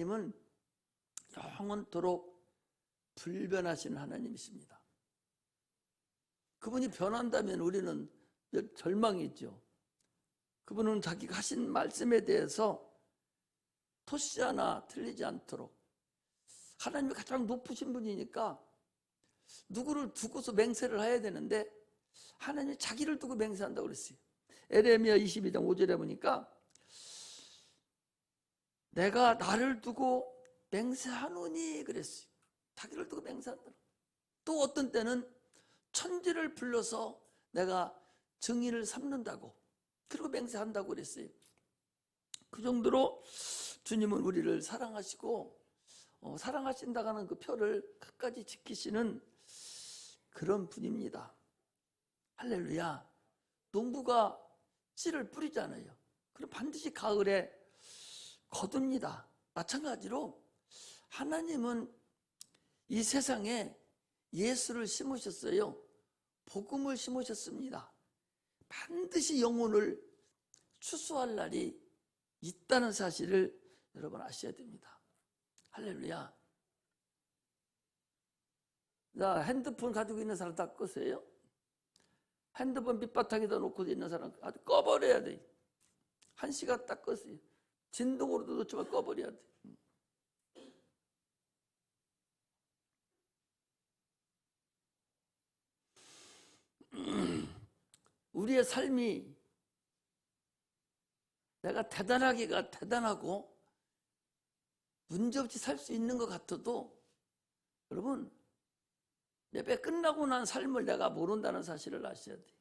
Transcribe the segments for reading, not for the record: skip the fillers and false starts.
하나님은 영원토록 불변하시는 하나님이십니다. 그분이 변한다면 우리는 절망이 있죠. 그분은 자기가 하신 말씀에 대해서 토시 하나 틀리지 않도록, 하나님이 가장 높으신 분이니까 누구를 두고서 맹세를 해야 되는데 하나님이 자기를 두고 맹세한다고 그랬어요. 에레미야 22장 5절에 보니까 내가 나를 두고 맹세하노니 그랬어요. 자기를 두고 맹세한다. 또 어떤 때는 천지를 불러서 내가 증인을 삼는다고, 그리고 맹세한다고 그랬어요. 그 정도로 주님은 우리를 사랑하시고 사랑하신다는 그 표를 끝까지 지키시는 그런 분입니다. 할렐루야. 농부가 씨를 뿌리잖아요. 그럼 반드시 가을에 거둡니다. 마찬가지로 하나님은 이 세상에 예수를 심으셨어요. 복음을 심으셨습니다. 반드시 영혼을 추수할 날이 있다는 사실을 여러분 아셔야 됩니다. 할렐루야. 자, 핸드폰 가지고 있는 사람 다 끄세요. 핸드폰 밑바닥에다 놓고 있는 사람 아주 꺼버려야 돼. 1시간 딱 껐어요. 진동으로도 놓지만 꺼버려야 돼. 우리의 삶이 내가 대단하기가 대단하고 문제없이 살 수 있는 것 같아도 여러분, 예배 끝나고 난 삶을 내가 모른다는 사실을 아셔야 돼요.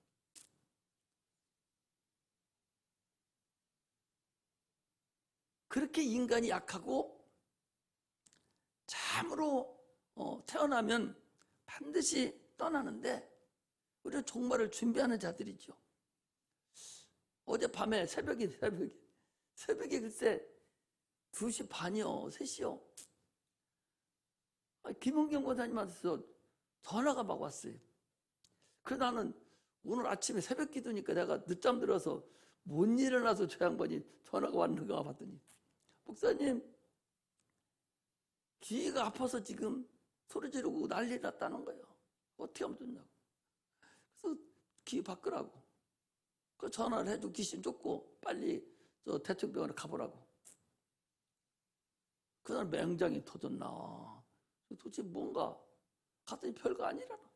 그렇게 인간이 약하고 참으로 태어나면 반드시 떠나는데 우리는 종말을 준비하는 자들이죠. 어젯밤에 새벽에 글쎄 2시 반이요 3시요 김은경 권사님한테서 전화가 막 왔어요. 그래서 나는 오늘 아침에 새벽 기도니까 내가 늦잠 들어서 못 일어나서 저 양반이 전화가 왔는가 봤더니, 목사님 귀가 아파서 지금 소리 지르고 난리 났다는 거예요. 어떻게 하면 좋냐고. 그래서 귀 바꾸라고. 그 전화를 해도 귀신 쫓고 빨리 저 대청병원에 가보라고. 그날 맹장이 터졌나. 도대체 뭔가 갔더니 별거 아니라나.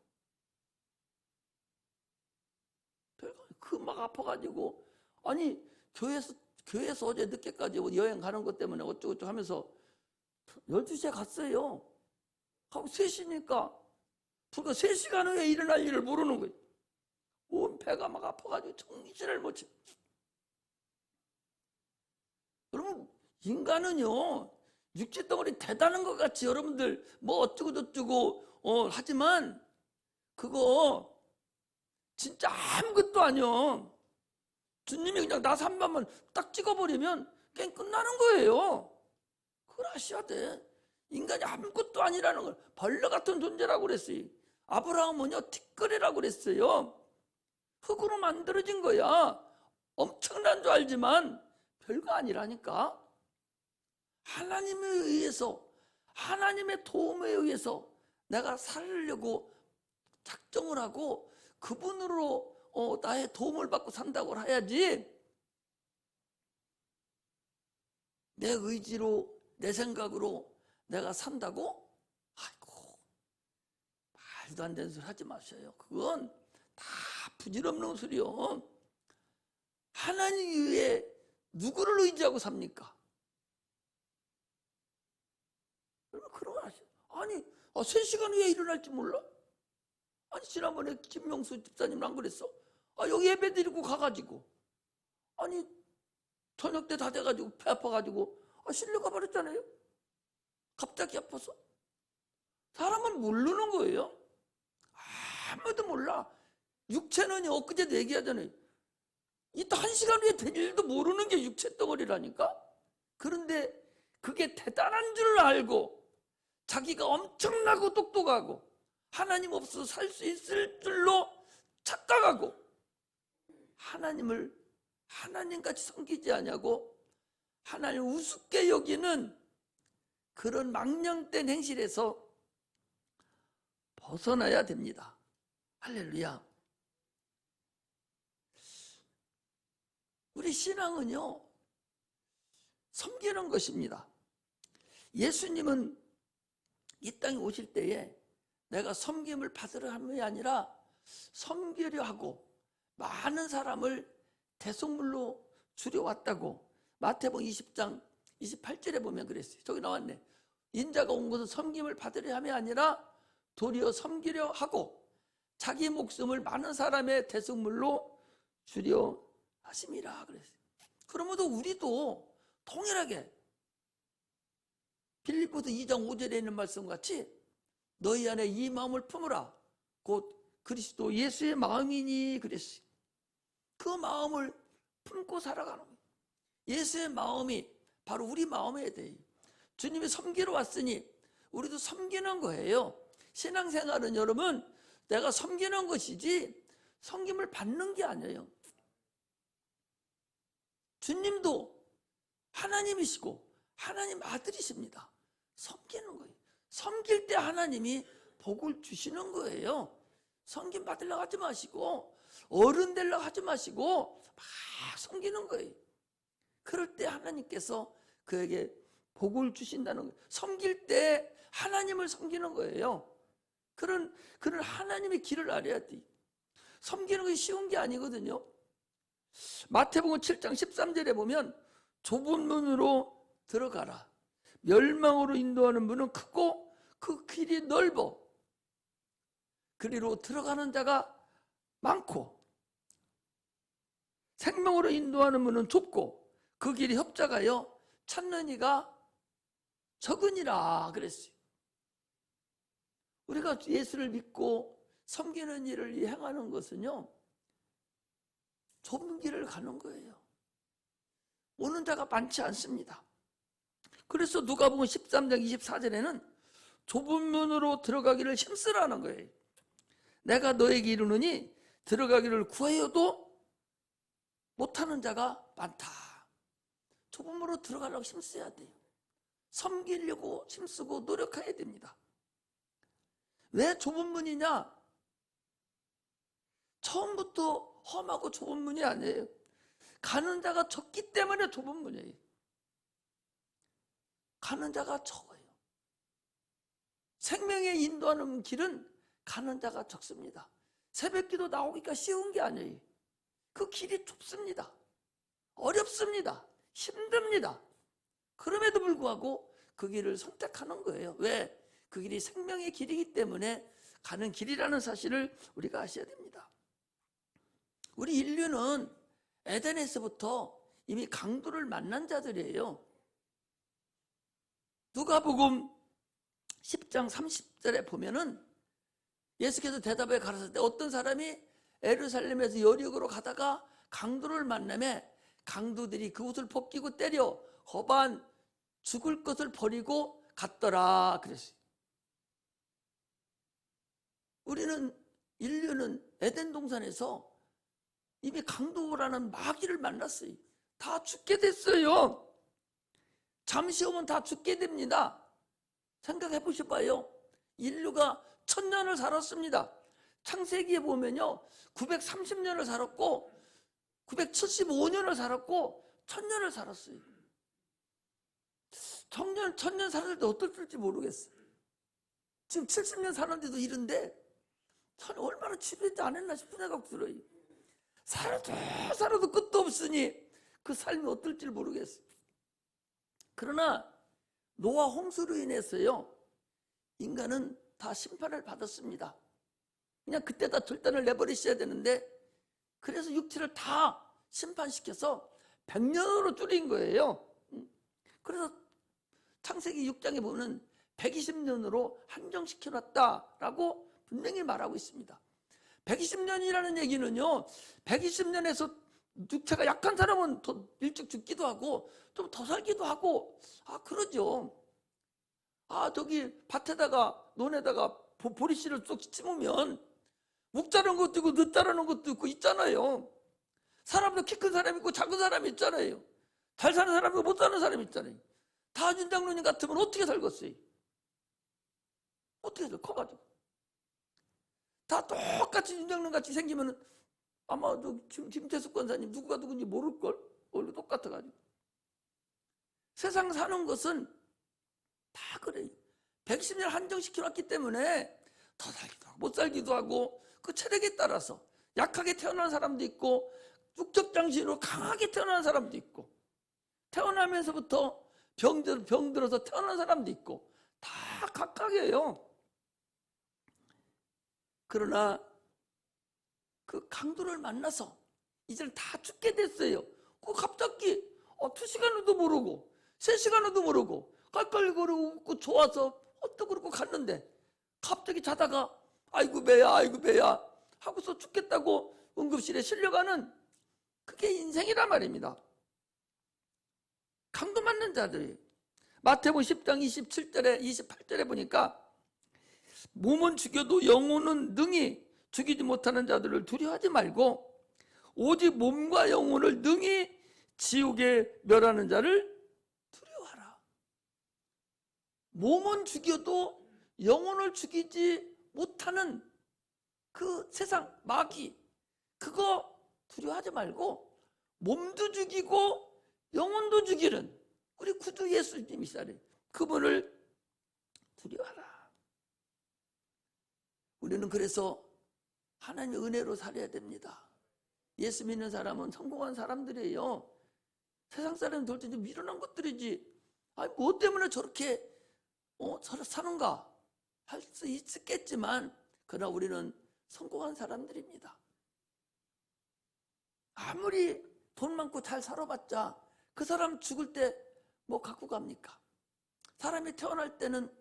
별거 아니. 그 막 아파가지고, 아니 교회에서 어제 늦게까지 여행 가는 것 때문에 어쩌고저쩌고 하면서 12시에 갔어요. 하고 3시니까 불과 3시간 후에 일어날 일을 모르는 거예요. 온 배가 막 아파가지고 정신을 못 차려. 여러분, 인간은요 육체 덩어리 대단한 것 같이 여러분들 뭐 어쩌고저쩌고 하지만 그거 진짜 아무것도 아니요. 주님이 그냥 나서 한 번만 딱 찍어버리면 게임 끝나는 거예요. 그걸 아셔야 돼. 인간이 아무것도 아니라는 걸, 벌레 같은 존재라고 그랬어요. 아브라함은요 티끌이라고 그랬어요. 흙으로 만들어진 거야. 엄청난 줄 알지만 별거 아니라니까. 하나님에 의해서, 하나님의 도움에 의해서 내가 살려고 작정을 하고 그분으로 나의 도움을 받고 산다고 해야지, 내 의지로 내 생각으로 내가 산다고? 아이고, 말도 안 되는 소리 하지 마세요. 그건 다 부질없는 소리요. 하나님 위에 누구를 의지하고 삽니까? 여러분 그런 거 아시죠? 아니 3시간 후에 일어날지 몰라? 아니 지난번에 김명수 집사님 안 그랬어? 여기 예배 드리고 가가지고 아니 저녁 때 다 돼가지고 배 아파가지고 실려가 버렸잖아요. 갑자기 아파서. 사람은 모르는 거예요. 아무도 몰라. 육체는요 엊그제도 얘기하잖아요. 이따 1시간 후에 될 일도 모르는 게 육체 덩어리라니까. 그런데 그게 대단한 줄 알고 자기가 엄청나고 똑똑하고 하나님 없어서 살 수 있을 줄로 착각하고 하나님을 하나님같이 섬기지 않냐고 하나님을 우습게 여기는 그런 망령된 행실에서 벗어나야 됩니다. 할렐루야. 우리 신앙은요, 섬기는 것입니다. 예수님은 이 땅에 오실 때에 내가 섬김을 받으려 함이 아니라 섬기려 하고 많은 사람을 대속물로 줄여왔다고 마태복음 20장 28절에 보면 그랬어요. 저기 나왔네. 인자가 온 것은 섬김을 받으려 함이 아니라 도리어 섬기려 하고 자기 목숨을 많은 사람의 대속물로 주려 하심이라 그랬어요. 그러므로 우리도 동일하게 빌립보서 2장 5절에 있는 말씀같이 너희 안에 이 마음을 품으라 곧 그리스도 예수의 마음이니 그랬어요. 그 마음을 품고 살아가는 거예요. 예수의 마음이 바로 우리 마음에 대해 주님이 섬기러 왔으니 우리도 섬기는 거예요. 신앙생활은 여러분 내가 섬기는 것이지 섬김을 받는 게 아니에요. 주님도 하나님이시고 하나님 아들이십니다. 섬기는 거예요. 섬길 때 하나님이 복을 주시는 거예요. 섬김 받으려고 하지 마시고 어른 되려고 하지 마시고 막 섬기는 거예요. 그럴 때 하나님께서 그에게 복을 주신다는 거예요. 섬길 때 하나님을 섬기는 거예요. 그런 하나님의 길을 알아야 돼. 섬기는 것이 쉬운 게 아니거든요. 마태복음 7장 13절에 보면 좁은 문으로 들어가라. 멸망으로 인도하는 문은 크고 그 길이 넓어. 그리로 들어가는 자가 많고 생명으로 인도하는 문은 좁고 그 길이 협착하여 찾는 이가 적으니라 그랬어요. 우리가 예수를 믿고 섬기는 일을 행하는 것은요 좁은 길을 가는 거예요. 오는 자가 많지 않습니다. 그래서 누가복음 13장 24절에는 좁은 문으로 들어가기를 힘쓰라는 거예요. 내가 너에게 이르노니 들어가기를 구하여도 못하는 자가 많다. 좁은 문으로 들어가려고 힘써야 돼요. 섬기려고 힘쓰고 노력해야 됩니다. 왜 좁은 문이냐? 처음부터 험하고 좁은 문이 아니에요. 가는 자가 적기 때문에 좁은 문이에요. 가는 자가 적어요. 생명에 인도하는 길은 가는 자가 적습니다. 새벽기도 나오기가 쉬운 게 아니에요. 그 길이 좁습니다. 어렵습니다. 힘듭니다. 그럼에도 불구하고 그 길을 선택하는 거예요. 왜? 그 길이 생명의 길이기 때문에 가는 길이라는 사실을 우리가 아셔야 됩니다. 우리 인류는 에덴에서부터 이미 강도를 만난 자들이에요. 누가복음 10장 30절에 보면은 예수께서 대답해 가라사대 어떤 사람이 예루살렘에서 여리고로 가다가 강도를 만나매 강도들이 그 옷을 벗기고 때려 허반 죽을 것을 버리고 갔더라 그랬어요. 인류는 에덴 동산에서 이미 강도라는 마귀를 만났어요. 다 죽게 됐어요. 잠시 후면 다 죽게 됩니다. 생각해 보셔봐요. 인류가 1000년을 살았습니다. 창세기에 보면요 930년을 살았고 975년을 살았고 1000년을 살았어요. 1000년 살았을 때 어떨지 모르겠어요. 지금 70년 사는데도 이런데 얼마나 지루했지 않았나 싶은 생각 들어요. 살아도 끝도 없으니 그 삶이 어떨지 모르겠어요. 그러나 노아 홍수로 인해서요 인간은 다 심판을 받았습니다. 그냥 그때 다 들단을 내버리셔야 되는데 그래서 육체를 다 심판시켜서 100년으로 줄인 거예요. 그래서 창세기 6장에 보면 120년으로 한정시켜놨다라고 분명히 말하고 있습니다. 120년이라는 얘기는요 120년에서 육체가 약한 사람은 더 일찍 죽기도 하고 좀 더 살기도 하고 그러죠. 저기 밭에다가 논에다가 보리씨를 쏙 심으면 묵 자라는 것도 있고 늦 자라는 것도 있고 있잖아요. 사람도 키 큰 사람이 있고 작은 사람이 있잖아요. 잘 사는 사람이 못 사는 사람이 있잖아요. 다 윤장로님 같으면 어떻게 살겠어요? 어떻게 살 커가지고 다 똑같이 윤장로님 같이 생기면은 아마 김태숙 권사님 누구가 누군지 모를걸? 얼굴 똑같아가지고. 세상 사는 것은 다 그래요. 110년 한정시켜놨기 때문에 더 살기도 하고 못 살기도 하고 그 체력에 따라서 약하게 태어난 사람도 있고 육적장신으로 강하게 태어난 사람도 있고 태어나면서부터 병들어서 태어난 사람도 있고 다 각각이에요. 그러나 그 강도를 만나서 이제는 다 죽게 됐어요. 그 갑자기 2시간 후도 모르고 3시간 후도 모르고 깔깔거리고 웃고 좋아서 헛도 그러고 갔는데 갑자기 자다가 아이고 배야 아이고 배야 하고서 죽겠다고 응급실에 실려가는 그게 인생이란 말입니다. 강도 맞는 자들이 마태복음 10장 27절에 28절에 보니까 몸은 죽여도 영혼은 능히 죽이지 못하는 자들을 두려워하지 말고 오직 몸과 영혼을 능히 지옥에 멸하는 자를 두려워하라. 몸은 죽여도 영혼을 죽이지 못하는 그 세상 마귀 그거 두려워하지 말고 몸도 죽이고 영혼도 죽이는 우리 구주 예수님이시라니 그분을 두려워하라. 우리는 그래서 하나님의 은혜로 살아야 됩니다. 예수 믿는 사람은 성공한 사람들이에요. 세상 사람이 돌든지 미련한 것들이지. 아니 뭐 때문에 저렇게 사는가 할 수 있겠지만 그러나 우리는 성공한 사람들입니다. 아무리 돈 많고 잘 살아봤자 그 사람 죽을 때 뭐 갖고 갑니까? 사람이 태어날 때는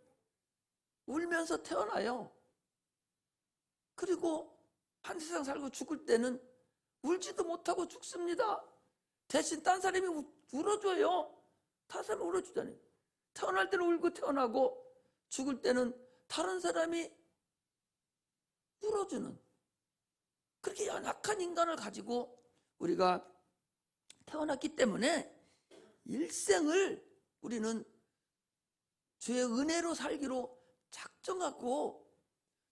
울면서 태어나요. 그리고 한 세상 살고 죽을 때는 울지도 못하고 죽습니다. 대신 딴 사람이 울어줘요. 다른 사람이 울어주잖아요. 태어날 때는 울고 태어나고 죽을 때는 다른 사람이 울어주는 그렇게 연약한 인간을 가지고 우리가 태어났기 때문에 일생을 우리는 주의 은혜로 살기로 작정하고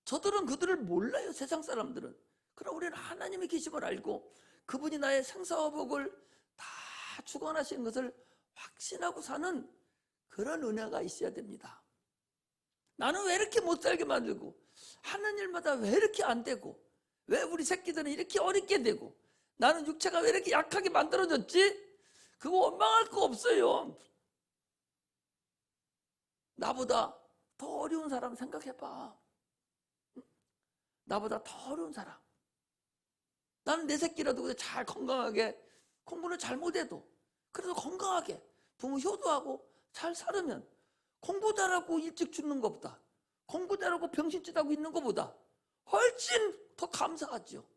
저들은 그들을 몰라요. 세상 사람들은. 그러나 우리는 하나님의 계심을 알고 그분이 나의 생사와 복을 다 주관하신 것을 확신하고 사는 그런 은혜가 있어야 됩니다. 나는 왜 이렇게 못 살게 만들고 하는 일마다 왜 이렇게 안 되고 왜 우리 새끼들은 이렇게 어렵게 되고 나는 육체가 왜 이렇게 약하게 만들어졌지? 그거 원망할 거 없어요. 나보다 더 어려운 사람 생각해봐. 나보다 더 어려운 사람. 나는 내 새끼라도 잘 건강하게 공부를 잘 못해도 그래도 건강하게 부모 효도하고 잘 살으면 공부 잘하고 일찍 죽는 것보다 공부 잘하고 병신짓하고 있는 것보다 훨씬 더 감사하죠.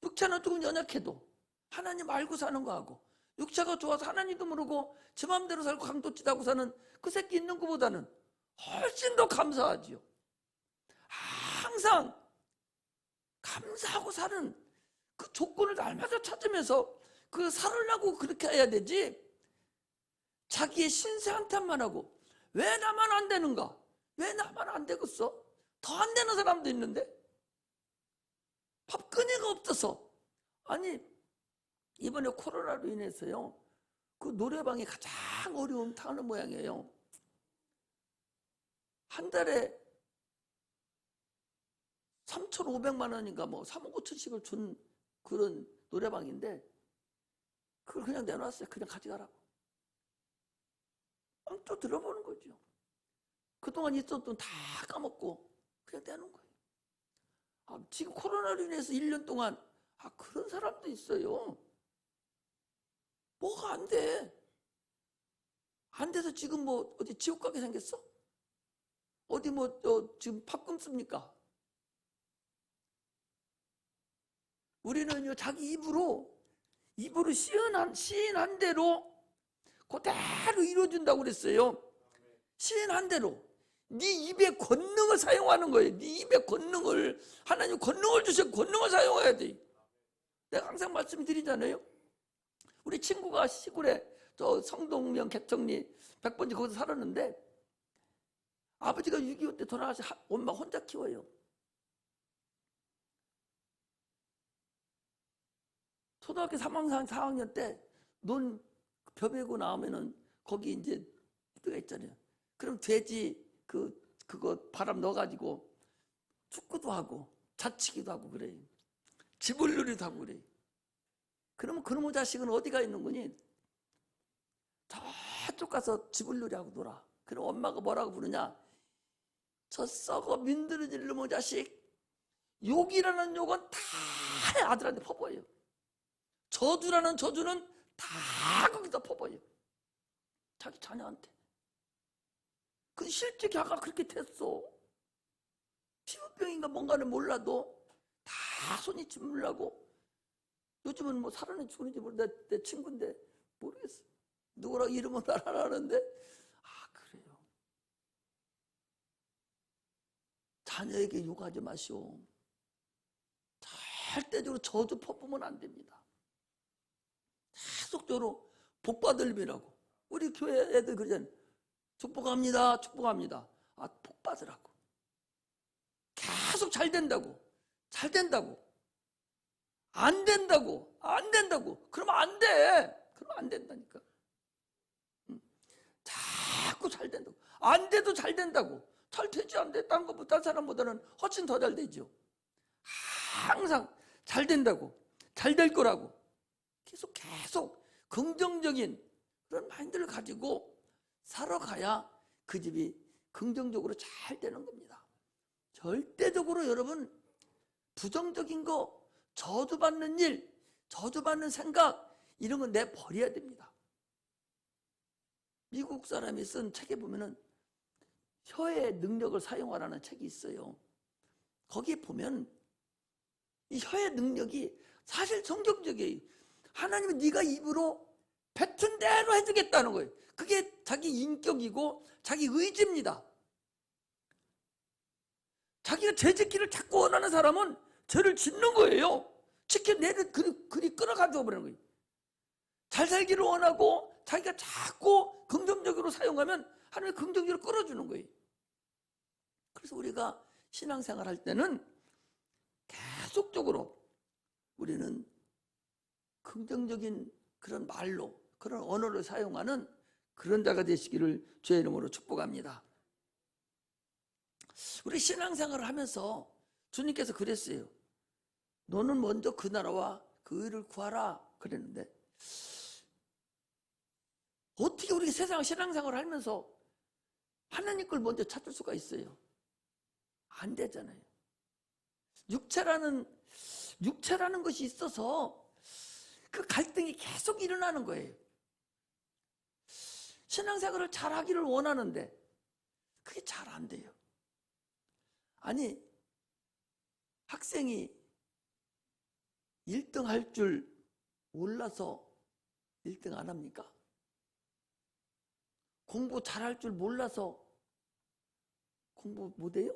육체는 조금 연약해도 하나님 알고 사는 거하고 육체가 좋아서 하나님도 모르고 제 마음대로 살고 강도짓하고 사는 그 새끼 있는 것보다는 훨씬 더 감사하지요. 항상 감사하고 사는 그 조건을 날마다 찾으면서 그 살으려고 그렇게 해야 되지. 자기의 신세 한탄만 하고 왜 나만 안 되는가? 왜 나만 안 되겠어? 더 안 되는 사람도 있는데 밥그니가 없어서. 아니 이번에 코로나로 인해서요 그 노래방이 가장 어려움 타는 모양이에요. 한 달에 3,500만 원인가 뭐 3억 5천씩을 준 그런 노래방인데 그걸 그냥 내놨어요. 그냥 가져가라고. 또 들어보는 거죠. 그동안 있었던 돈 다 까먹고 그냥 내놓은 거예요. 지금 코로나로 인해서 1년 동안 그런 사람도 있어요. 뭐가 안 돼. 안 돼서 지금 뭐 어디 지옥 가게 생겼어? 어디 뭐 지금 팝금 씁니까? 우리는요 자기 입으로 시인한 대로 그대로 이루어준다고 그랬어요. 시인한 대로 네 입의 권능을 사용하는 거예요. 네 입의 권능을 하나님 권능을 주셔 권능을 사용해야 돼. 내가 항상 말씀드리잖아요. 우리 친구가 시골에 저 성동면 개청리 100번지 거기서 살았는데 아버지가 6.25 때 돌아가서 엄마 혼자 키워요. 초등학교 3학년, 4학년 때 논 벼베고 나오면은 거기 이제 뼈가 있잖아요. 그럼 돼지 그거 바람 넣어가지고 축구도 하고 자치기도 하고 그래. 지불놀이도 하고 그래. 그러면 그놈의 자식은 어디가 있는 거니? 저쪽 가서 지불놀이 하고 놀아. 그럼 엄마가 뭐라고 부르냐? 저 썩어 민들어질 놈의 자식. 욕이라는 욕은 다 아들한테 퍼부어요. 저주라는 저주는 다 거기다 퍼부어요. 자기 자녀한테. 그 실제 걔가 그렇게 됐어. 피부병인가 뭔가를 몰라도 다 손이 짓물라고. 요즘은 뭐 살아는 죽는지 모르. 내 친구인데 모르겠어. 누구라고 이름은 알아라는데 그래요. 자녀에게 욕하지 마시오. 절대적으로 저주 퍼부으면 안 됩니다. 계속적으로 복받을 일이라고. 우리 교회 애들 그러잖아요. 축복합니다. 축복합니다. 복받으라고. 계속 잘 된다고. 잘 된다고. 안 된다고. 안 된다고. 그러면 안 돼. 그러면 안 된다니까. 자꾸 잘 된다고. 안 돼도 잘 된다고. 잘 되지 안 돼. 딴 사람보다는 훨씬 더 잘 되죠. 항상 잘 된다고. 잘 될 거라고. 계속 긍정적인 그런 마인드를 가지고 살아가야 그 집이 긍정적으로 잘 되는 겁니다. 절대적으로 여러분 부정적인 거, 저주받는 일, 저주받는 생각 이런 건 내버려야 됩니다. 미국 사람이 쓴 책에 보면은 혀의 능력을 사용하라는 책이 있어요. 거기에 보면 이 혀의 능력이 사실 성경적이에요. 하나님은 네가 입으로 뱉은 대로 해주겠다는 거예요. 그게 자기 인격이고 자기 의지입니다. 자기가 죄 짓기를 자꾸 원하는 사람은 죄를 짓는 거예요. 지켜내는 그리 끌어가지고 버리는 거예요. 잘 살기를 원하고 자기가 자꾸 긍정적으로 사용하면 하나님이 긍정적으로 끌어주는 거예요. 그래서 우리가 신앙생활 할 때는 계속적으로 우리는 긍정적인 그런 말로 그런 언어를 사용하는 그런 자가 되시기를 주의 이름으로 축복합니다. 우리 신앙생활을 하면서 주님께서 그랬어요. 너는 먼저 그 나라와 그 의를 구하라 그랬는데 어떻게 우리 세상 신앙생활을 하면서 하나님 걸 먼저 찾을 수가 있어요? 안 되잖아요. 육체라는 것이 있어서 그 갈등이 계속 일어나는 거예요. 신앙생활을 잘하기를 원하는데 그게 잘 안 돼요. 아니 학생이 1등 할 줄 몰라서 1등 안 합니까? 공부 잘할 줄 몰라서 공부 못해요?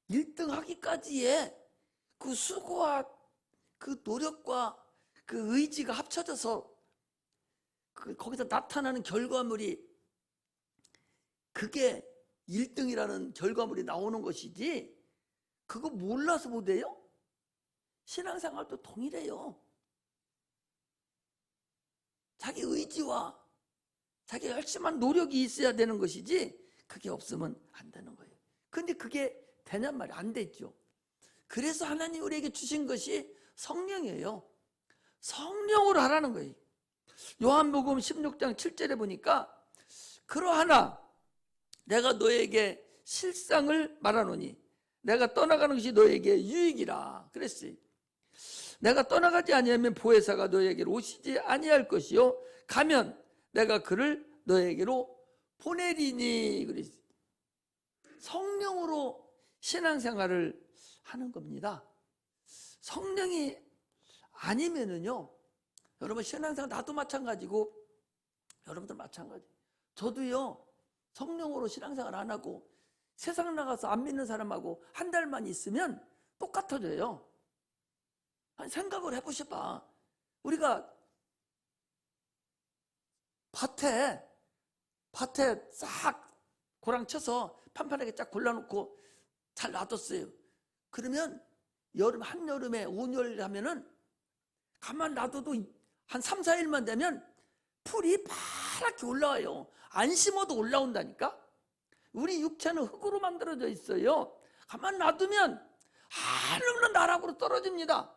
1등 하기까지의 그 수고와 그 노력과 그 의지가 합쳐져서 거기서 나타나는 결과물이 그게 1등이라는 결과물이 나오는 것이지 그거 몰라서 못해요? 신앙생활도 동일해요. 자기 의지와 자기 열심한 노력이 있어야 되는 것이지 그게 없으면 안 되는 거예요. 근데 그게 되냔 말이에요. 안 되죠. 그래서 하나님 우리에게 주신 것이 성령이에요. 성령으로 하라는 거예요. 요한복음 16장 7절에 보니까 그러하나 내가 너에게 실상을 말하노니 내가 떠나가는 것이 너에게 유익이라 그랬어요. 내가 떠나가지 아니하면 보혜사가 너에게로 오시지 아니할 것이요 가면 내가 그를 너에게로 보내리니 그랬어요. 성령으로 신앙생활을 하는 겁니다. 성령이 아니면은요 여러분 신앙생활 나도 마찬가지고 여러분들 마찬가지. 저도요 성령으로 신앙생활 안 하고 세상 나가서 안 믿는 사람하고 한 달만 있으면 똑같아져요. 아니, 생각을 해보셔봐. 우리가 밭에 싹 고랑 쳐서 판판하게 쫙 골라놓고 잘 놔뒀어요. 그러면 한여름에 온열 하면은 가만 놔둬도 한 3, 4일만 되면 풀이 파랗게 올라와요. 안 심어도 올라온다니까. 우리 육체는 흙으로 만들어져 있어요. 가만 놔두면 하늘로 나락으로 떨어집니다.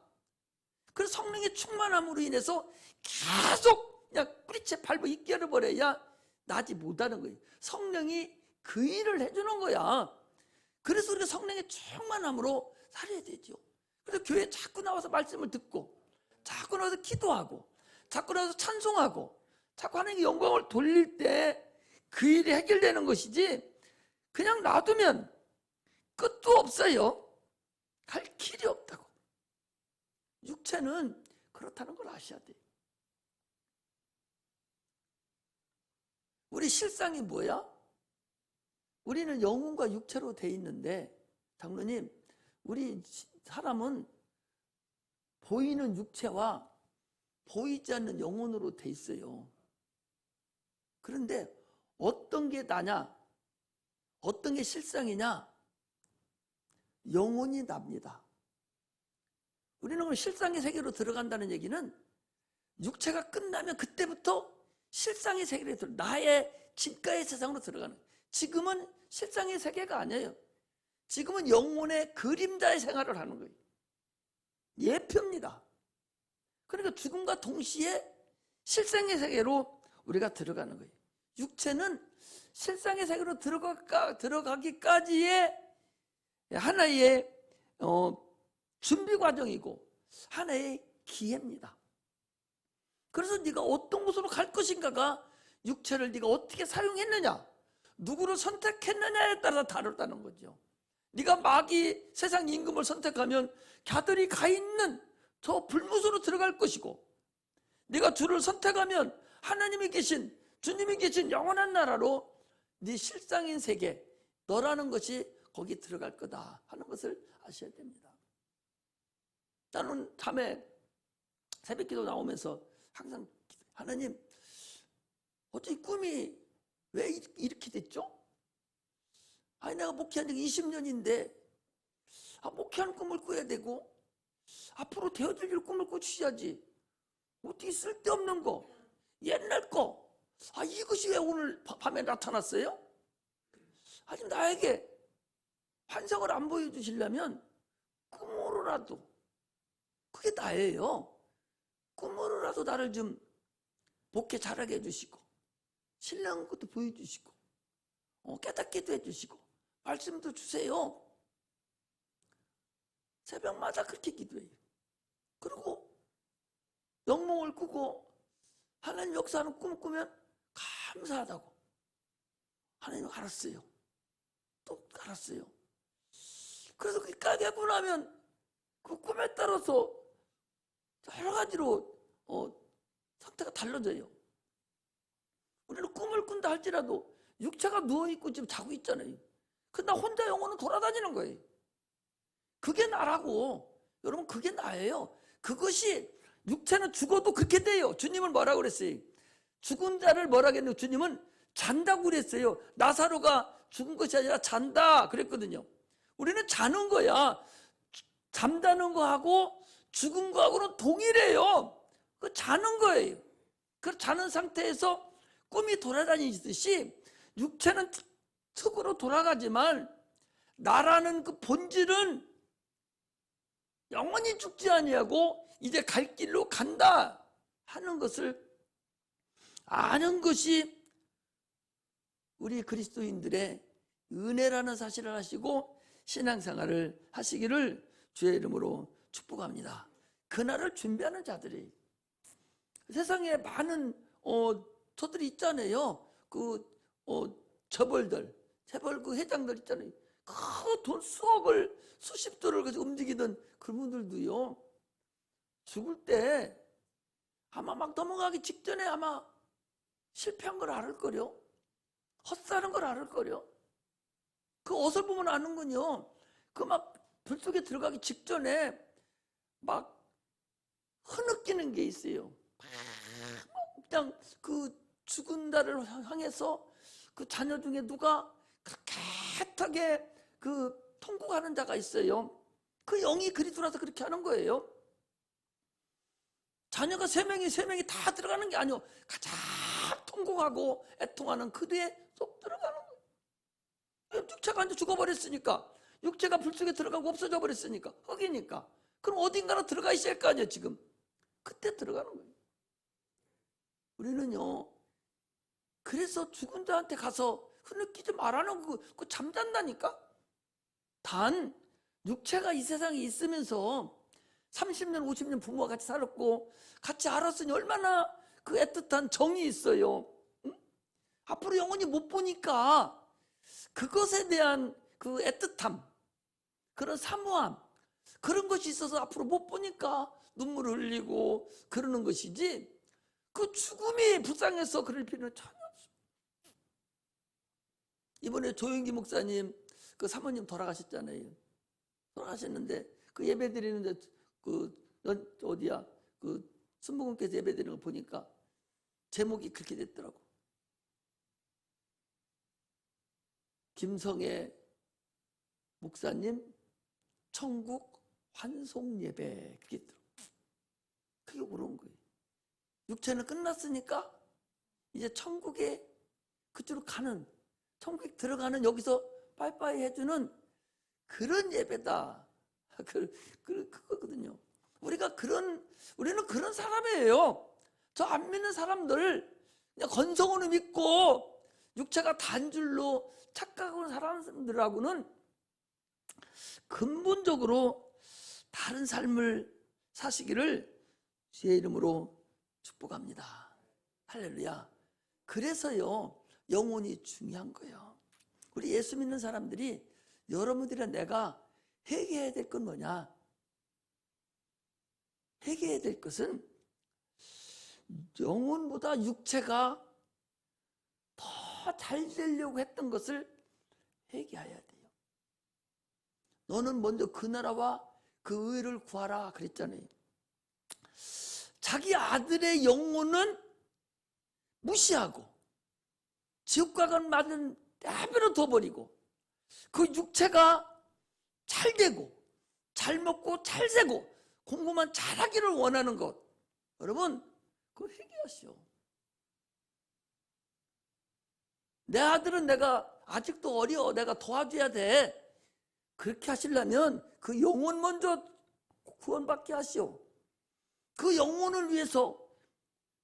그래서 성령의 충만함으로 인해서 계속 그냥 뿌리채 밟아 익결해 버려야 나지 못하는 거예요. 성령이 그 일을 해주는 거야. 그래서 우리가 성령의 충만함으로 살아야 되죠. 그래서 교회에 자꾸 나와서 말씀을 듣고, 자꾸 나와서 기도하고, 자꾸 나와서 찬송하고, 자꾸 하나님께 영광을 돌릴 때 그 일이 해결되는 것이지, 그냥 놔두면 끝도 없어요. 갈 길이 없다고. 육체는 그렇다는 걸 아셔야 돼요. 우리 실상이 뭐야? 우리는 영혼과 육체로 돼 있는데, 장로님, 우리 사람은 보이는 육체와 보이지 않는 영혼으로 돼 있어요. 그런데 어떤 게 나냐? 어떤 게 실상이냐? 영혼이 납니다. 우리는 실상의 세계로 들어간다는 얘기는 육체가 끝나면 그때부터 실상의 세계로 들어, 나의 진가의 세상으로 들어가는 거예요. 지금은 실상의 세계가 아니에요. 지금은 영혼의 그림자의 생활을 하는 거예요. 예표입니다. 그러니까 죽음과 동시에 실상의 세계로 우리가 들어가는 거예요. 육체는 실상의 세계로 들어가기까지의 하나의 준비 과정이고 하나의 기회입니다. 그래서 네가 어떤 곳으로 갈 것인가가 육체를 네가 어떻게 사용했느냐, 누구를 선택했느냐에 따라 다르다는 거죠. 네가 마귀 세상 임금을 선택하면 갸들이 가 있는 저 불못으로 들어갈 것이고, 네가 주를 선택하면 하나님이 계신, 주님이 계신 영원한 나라로 네 실상인 세계, 너라는 것이 거기 들어갈 거다 하는 것을 아셔야 됩니다. 나는 밤에 새벽기도 나오면서 항상 하나님, 어째 꿈이 왜 이렇게 됐죠? 아니 내가 목회한 지 20년인데 목회하는 꿈을 꿔야 되고 앞으로 되어질 일 꿈을 꿔주셔야지. 어떻게 쓸데없는 거, 옛날 거, 이것이 왜 오늘 밤에 나타났어요? 아니 나에게 환상을 안 보여주시려면 꿈으로라도, 그게 나예요. 꿈으로라도 나를 좀 목회 잘하게 해주시고 신령한 것도 보여주시고 깨닫게도 해주시고 말씀도 주세요. 새벽마다 그렇게 기도해요. 그리고 영몽을 꾸고 하나님 역사하는 꿈을 꾸면 감사하다고. 하나님 알았어요. 또 알았어요. 그래서 그 까게고 나면 그 꿈에 따라서 여러 가지로 상태가 달라져요. 우리는 꿈을 꾼다 할지라도 육체가 누워있고 지금 자고 있잖아요. 근데 나 혼자 영혼은 돌아다니는 거예요. 그게 나라고. 여러분, 그게 나예요. 그것이, 육체는 죽어도 그렇게 돼요. 주님은 뭐라고 그랬어요? 죽은 자를 뭐라고 했는데 주님은 잔다고 그랬어요. 나사로가 죽은 것이 아니라 잔다 그랬거든요. 우리는 자는 거야. 잠자는 거하고 죽은 거하고는 동일해요. 그 자는 거예요. 그 자는 상태에서 꿈이 돌아다니듯이 육체는 특으로 돌아가지만 나라는 그 본질은 영원히 죽지 아니하고 이제 갈 길로 간다 하는 것을 아는 것이 우리 그리스도인들의 은혜라는 사실을 아시고 신앙생활을 하시기를 주의 이름으로 축복합니다. 그날을 준비하는 자들이, 세상에 많은 저들이 있잖아요. 재벌 그 회장들 있잖아요. 그 돈 수십조를 가지고 움직이던 그분들도요, 죽을 때 아마 막 넘어가기 직전에 아마 실패한 걸 알을걸요. 헛사는 걸 알을걸요. 그 어설프면 아는군요. 그 막 불 속에 들어가기 직전에 막 흐느끼는 게 있어요. 그냥 그 죽은다를 향해서 그 자녀 중에 누가 그렇게 애타게 그 통곡하는 자가 있어요. 그 영이 그리스도라서 그렇게 하는 거예요. 자녀가 세 명이 다 들어가는 게 아니요. 가장 통곡하고 애통하는 그대에 쏙 들어가는 거예요. 육체가 이제 죽어버렸으니까, 육체가 불 속에 들어가고 없어져 버렸으니까, 흙이니까. 그럼 어딘가로 들어가 있을 거 아니에요, 지금. 그때 들어가는 거예요. 우리는요, 그래서 죽은 자한테 가서 흐느끼지 말라는 그 잠잔다니까? 단, 육체가 이 세상에 있으면서 30년, 50년 부모와 같이 살았고, 같이 알았으니 얼마나 그 애틋한 정이 있어요. 응? 앞으로 영원히 못 보니까 그것에 대한 그 애틋함, 그런 사모함, 그런 것이 있어서 앞으로 못 보니까 눈물을 흘리고 그러는 것이지, 그 죽음이 불쌍해서 그럴 필요는 전혀 없습니다. 이번에 조영기 목사님 그 사모님 돌아가셨잖아요. 돌아가셨는데 그 예배 드리는데 어디야 그 순복음께서 예배 드리는 거 보니까 제목이 그렇게 됐더라고. 김성애 목사님 천국 환송 예배, 그게 있더라고. 그게 그런 거예요. 육체는 끝났으니까 이제 천국에 그쪽으로 가는, 천국에 들어가는, 여기서 빠이빠이 해주는 그런 예배다. 그거거든요. 우리는 그런 사람이에요. 저 안 믿는 사람들, 그냥 건성으로 믿고 육체가 단줄로 착각하는 사람들하고는 근본적으로 다른 삶을 사시기를 주의 이름으로 축복합니다. 할렐루야. 그래서요, 영혼이 중요한 거예요. 우리 예수 믿는 사람들이, 여러분들이랑 내가 회개해야 될 건 뭐냐? 회개해야 될 것은 영혼보다 육체가 더 잘 되려고 했던 것을 회개해야 돼요. 너는 먼저 그 나라와 그 의를 구하라 그랬잖아요. 자기 아들의 영혼은 무시하고 지옥과는 맞은 내버려 둬버리고, 그 육체가 잘 되고 잘 먹고 잘 세고 공부만 잘하기를 원하는 것, 여러분 그거 회개하시오. 내 아들은 내가 아직도 어려, 내가 도와줘야 돼. 그렇게 하시려면 그 영혼 먼저 구원받게 하시오. 그 영혼을 위해서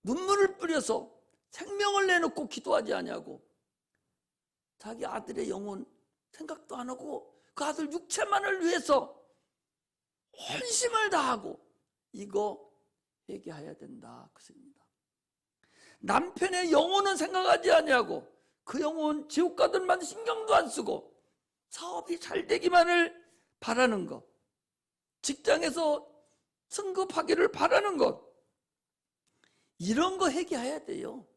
눈물을 뿌려서 생명을 내놓고 기도하지 아니하고, 자기 아들의 영혼 생각도 안 하고 그 아들 육체만을 위해서 헌심을 다하고, 이거 회개해야 된다 그 소리입니다. 남편의 영혼은 생각하지 아니하고 그 영혼 지옥 가든만 신경도 안 쓰고 사업이 잘 되기만을 바라는 것, 직장에서 승급하기를 바라는 것, 이런 거 회개해야 돼요.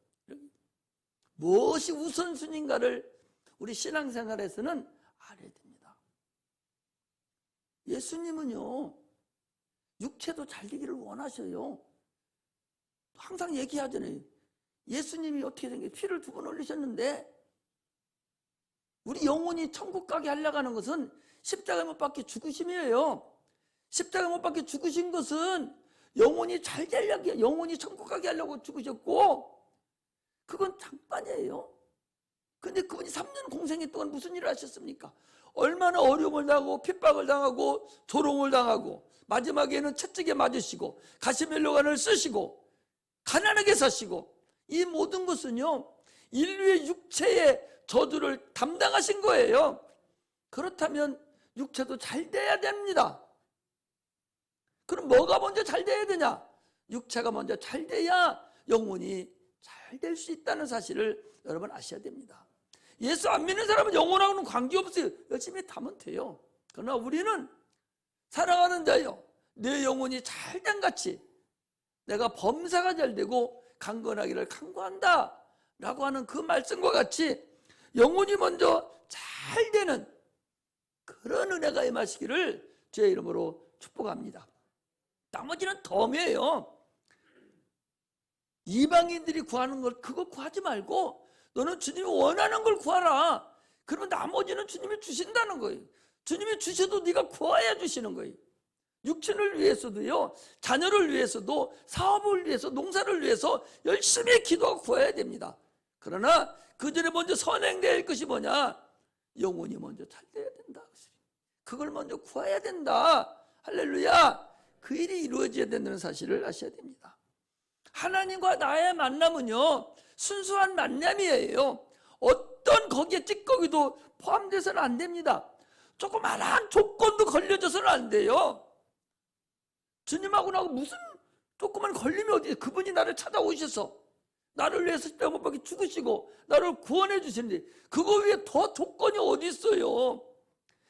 무엇이 우선순위인가를 우리 신앙생활에서는 알아야 됩니다. 예수님은요, 육체도 잘 되기를 원하셔요. 항상 얘기하잖아요. 예수님이 어떻게 된 게 피를 2번 흘리셨는데, 우리 영혼이 천국 가게 하려고 하는 것은 십자가에 못 박혀 죽으심이에요. 십자가에 못 박혀 죽으신 것은 영혼이 잘 되려고, 영혼이 천국 가게 하려고 죽으셨고, 그건 잠깐이에요. 근데 그분이 3년 공생애 동안 무슨 일을 하셨습니까? 얼마나 어려움을 당하고 핍박을 당하고 조롱을 당하고, 마지막에는 채찍에 맞으시고 가시멜로관을 쓰시고 가난하게 사시고, 이 모든 것은요, 인류의 육체의 저주를 담당하신 거예요. 그렇다면 육체도 잘 돼야 됩니다. 그럼 뭐가 먼저 잘 돼야 되냐? 육체가 먼저 잘 돼야 영혼이 잘 될 수 있다는 사실을 여러분 아셔야 됩니다. 예수 안 믿는 사람은 영혼하고는 관계없어요. 열심히 타면 돼요. 그러나 우리는 사랑하는 자요, 내 영혼이 잘된 같이 내가 범사가 잘 되고 강건하기를 간구한다 라고 하는 그 말씀과 같이 영혼이 먼저 잘 되는 그런 은혜가 임하시기를 주의 이름으로 축복합니다. 나머지는 덤이에요. 이방인들이 구하는 걸 그거 구하지 말고 너는 주님이 원하는 걸 구하라. 그러면 나머지는 주님이 주신다는 거예요. 주님이 주셔도 네가 구해야 주시는 거예요. 육신을 위해서도요, 자녀를 위해서도, 사업을 위해서, 농사를 위해서 열심히 기도하고 구해야 됩니다. 그러나 그 전에 먼저 선행될 것이 뭐냐? 영혼이 먼저 잘 돼야 된다. 그걸 먼저 구해야 된다. 할렐루야. 그 일이 이루어져야 된다는 사실을 아셔야 됩니다. 하나님과 나의 만남은요, 순수한 만남이에요. 어떤 거기에 찌꺼기도 포함돼서는 안 됩니다. 조그마한 조건도 걸려져서는 안 돼요. 주님하고 나하고 무슨 조그만 걸림이 어디에, 그분이 나를 찾아오셔서 나를 위해서 십자가에 죽으시고 나를 구원해 주시는데 그거 위에 더 조건이 어디 있어요?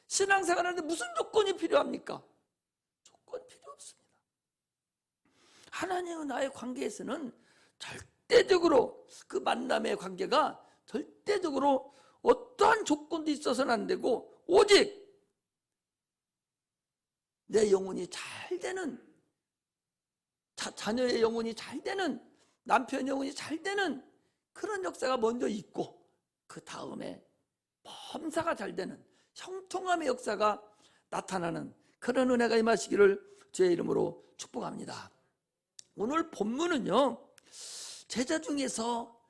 신앙생활하는데 무슨 조건이 필요합니까? 조건 필요 없습니다. 하나님과 나의 관계에서는 절대적으로 그 만남의 관계가 절대적으로 어떠한 조건도 있어서는 안 되고 오직 내 영혼이 잘 되는, 자녀의 영혼이 잘 되는, 남편 영혼이 잘 되는 그런 역사가 먼저 있고 그 다음에 범사가 잘 되는 형통함의 역사가 나타나는 그런 은혜가 임하시기를 주의 이름으로 축복합니다. 오늘 본문은요, 제자 중에서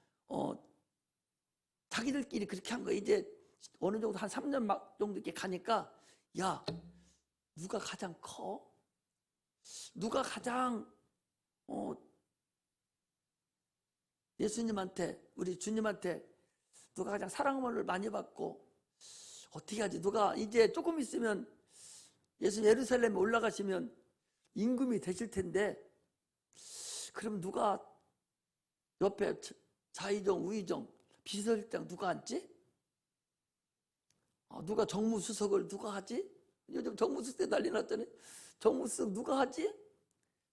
자기들끼리 그렇게 한 거예요. 이제 어느 정도 한 3년 막 정도 이렇게 가니까, 야, 누가 가장 커? 누가 가장 예수님한테, 우리 주님한테 누가 가장 사랑을 많이 받고 어떻게 하지? 누가 이제 조금 있으면 예수님 예루살렘에 올라가시면 임금이 되실 텐데, 그럼 누가 옆에 좌의정, 우의정, 비서실장 누가 앉지? 누가 정무수석을 누가 하지? 요즘 정무수석 때 난리 났더니 정무수석 누가 하지?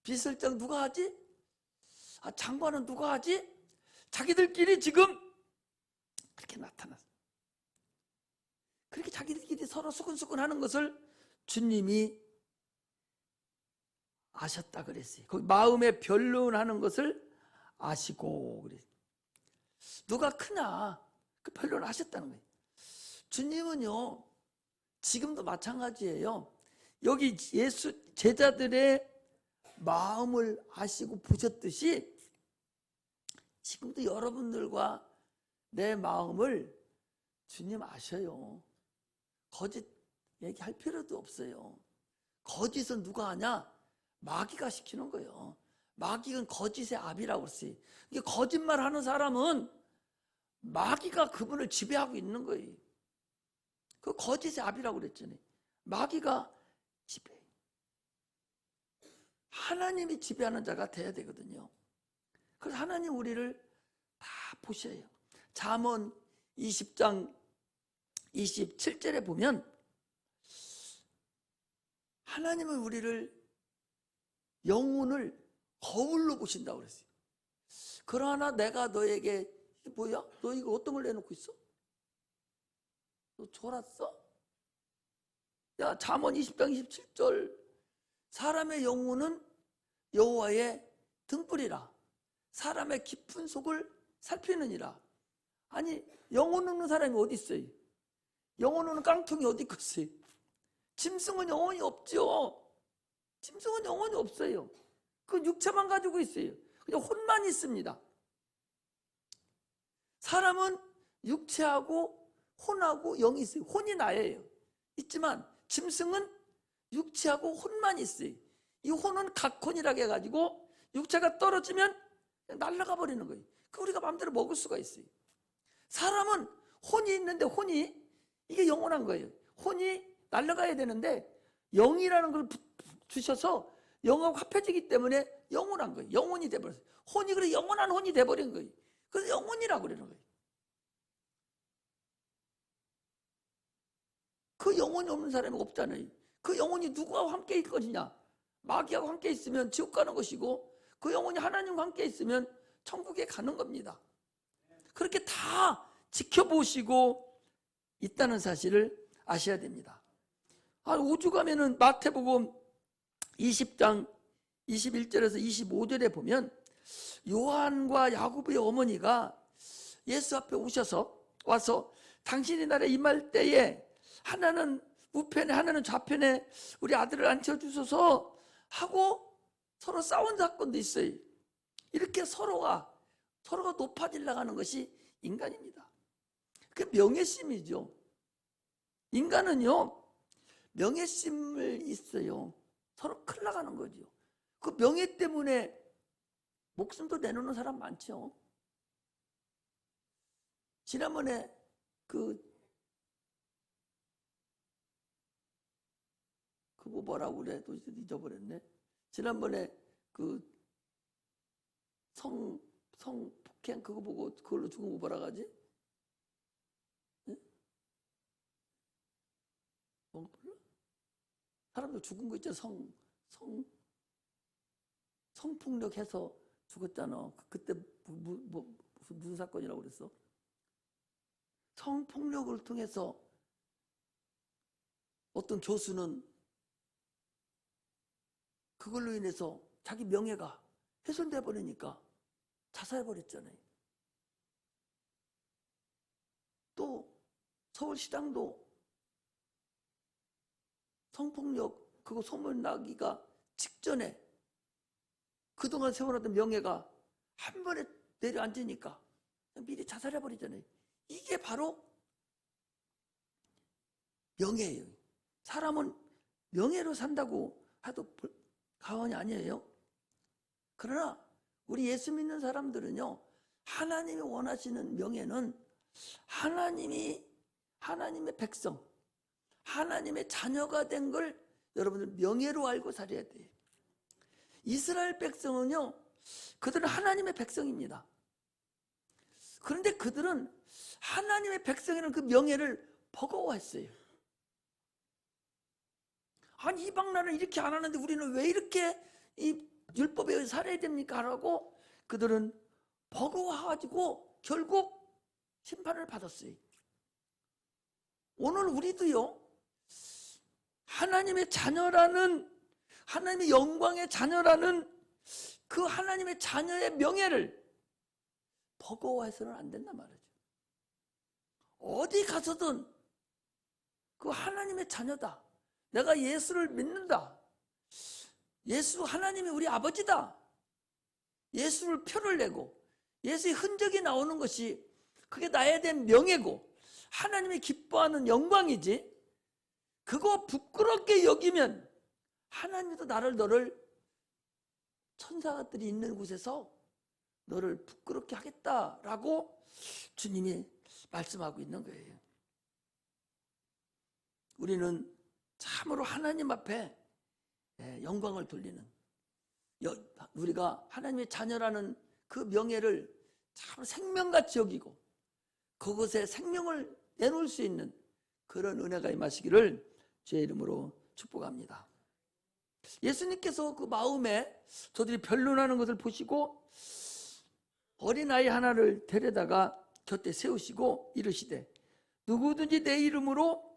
비서실장 누가 하지? 장관은 누가 하지? 자기들끼리 지금 그렇게 나타났어요. 그렇게 자기들끼리 서로 수근수근 하는 것을 주님이 아셨다 그랬어요. 거기 마음에 변론하는 것을 아시고 그랬어요. 누가 크냐? 그 변론을 하셨다는 거예요. 주님은요, 지금도 마찬가지예요. 여기 예수 제자들의 마음을 아시고 보셨듯이 지금도 여러분들과 내 마음을 주님 아셔요. 거짓 얘기할 필요도 없어요. 거짓은 누가 하냐? 마귀가 시키는 거예요. 마귀는 거짓의 압이라고 했어요. 이게 거짓말하는 사람은 마귀가 그분을 지배하고 있는 거예요. 그 거짓의 압이라고 그랬잖아요. 마귀가 지배. 하나님이 지배하는 자가 돼야 되거든요. 그래서 하나님 우리를 다 보셔요. 잠언 20장 27절에 보면 하나님은 우리를 영혼을 거울로 보신다고 그랬어요. 그러나 내가 너에게, 뭐야? 너 이거 어떤 걸 내놓고 있어? 너 졸았어? 야, 잠언 20장 27절, 사람의 영혼은 여호와의 등불이라 사람의 깊은 속을 살피느니라. 아니, 영혼 없는 사람이 어디 있어요? 영혼 없는 깡통이 어디 있겠어요? 짐승은 영혼이 없죠. 짐승은 영혼이 없어요. 그 육체만 가지고 있어요. 그냥 혼만 있습니다. 사람은 육체하고 혼하고 영이 있어요. 혼이 나예요. 있지만 짐승은 육체하고 혼만 있어요. 이 혼은 각혼이라고 해가지고 육체가 떨어지면 날아가 버리는 거예요. 그 우리가 마음대로 먹을 수가 있어요. 사람은 혼이 있는데 혼이 이게 영원한 거예요. 혼이 날아가야 되는데 영이라는 걸 주셔서 영하고 합해지기 때문에 영원한 거예요. 영혼이 돼버렸어요. 혼이 그래 영원한 혼이 돼버린 거예요. 그래서 영혼이라고 그러는 거예요. 그 영혼이 없는 사람이 없잖아요. 그 영혼이 누구와 함께 있을 것이냐? 마귀하고 함께 있으면 지옥 가는 것이고 그 영혼이 하나님과 함께 있으면 천국에 가는 겁니다. 그렇게 다 지켜보시고 있다는 사실을 아셔야 됩니다. 한 5주 가면은 마태복음 20장 21절에서 25절에 보면 요한과 야고보의 어머니가 예수 앞에 와서 당신이 나라에 임할 때에 하나는 우편에 하나는 좌편에 우리 아들을 앉혀주소서 하고 서로 싸운 사건도 있어요. 이렇게 서로가 높아지려고 하는 것이 인간입니다. 그 명예심이죠. 인간은요, 명예심을 있어요. 서로 큰일 나가는 거죠. 그 명예 때문에 목숨도 내놓는 사람 많죠. 지난번에 그거 뭐라고 그래? 또 잊어버렸네. 지난번에 성폭행 그거 보고 그걸로 죽은 거 뭐라 하지? 네? 뭔가 몰라? 사람들 죽은 거 있잖아. 성폭력해서 죽었잖아. 그때 무슨 사건이라고 그랬어? 성폭력을 통해서 어떤 교수는 그걸로 인해서 자기 명예가 훼손돼 버리니까 자살해버렸잖아요. 또 서울시장도 성폭력 그거 소문나기가 직전에 그동안 세워놨던 명예가 한 번에 내려앉으니까 미리 자살해버리잖아요. 이게 바로 명예예요. 사람은 명예로 산다고 해도 과언이 아니에요. 그러나 우리 예수 믿는 사람들은요, 하나님이 원하시는 명예는 하나님의 백성, 하나님의 자녀가 된 걸 여러분들 명예로 알고 살아야 돼요. 이스라엘 백성은요, 그들은 하나님의 백성입니다. 그런데 그들은 하나님의 백성이라는 그 명예를 버거워했어요. 아니, 이방 나라는 이렇게 안 하는데 우리는 왜 이렇게 이 율법에 의해 살아야 됩니까? 라고 그들은 버거워가지고 결국 심판을 받았어요. 오늘 우리도요, 하나님의 자녀라는, 하나님의 영광의 자녀라는 그 하나님의 자녀의 명예를 버거워해서는 안 된단 말이죠. 어디 가서든 그 하나님의 자녀다. 내가 예수를 믿는다. 예수 하나님이 우리 아버지다. 예수를 표를 내고 예수의 흔적이 나오는 것이 그게 나에 대한 명예고 하나님이 기뻐하는 영광이지, 그거 부끄럽게 여기면 하나님도 너를 천사들이 있는 곳에서 너를 부끄럽게 하겠다라고 주님이 말씀하고 있는 거예요. 우리는 참으로 하나님 앞에 영광을 돌리는, 우리가 하나님의 자녀라는 그 명예를 참 생명같이 여기고 그것에 생명을 내놓을 수 있는 그런 은혜가 임하시기를 주의 이름으로 축복합니다. 예수님께서 그 마음에 저들이 변론하는 것을 보시고 어린아이 하나를 데려다가 곁에 세우시고 이르시되 누구든지 내 이름으로